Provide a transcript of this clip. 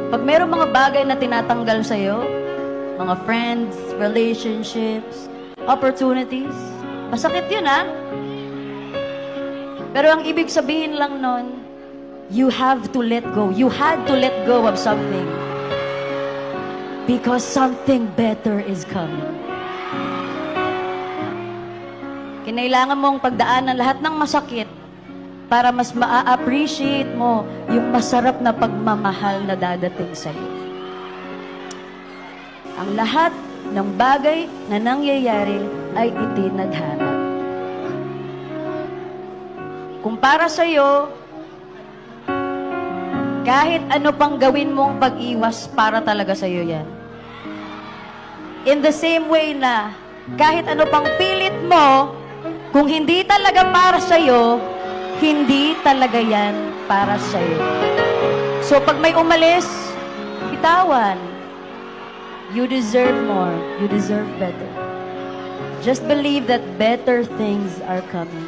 Pag mayroong mga bagay na tinatanggal sa'yo, mga friends, relationships, opportunities, masakit yun, ha? Pero ang ibig sabihin lang nun, you have to let go. You had to let go of something. Because something better is coming. Kinailangan mong pagdaanan lahat ng masakit para mas ma-appreciate mo yung masarap na pagmamahal na dadating sa'yo. Ang lahat ng bagay na nangyayari ay itinadhana. Kung para sa'yo, kahit ano pang gawin mong pag-iwas, para talaga sa'yo yan. In the same way na, kahit ano pang pilit mo, kung hindi talaga para sa'yo, hindi talaga yan para sa'yo. So, pag may umalis, bitawan. You deserve more. You deserve better. Just believe that better things are coming.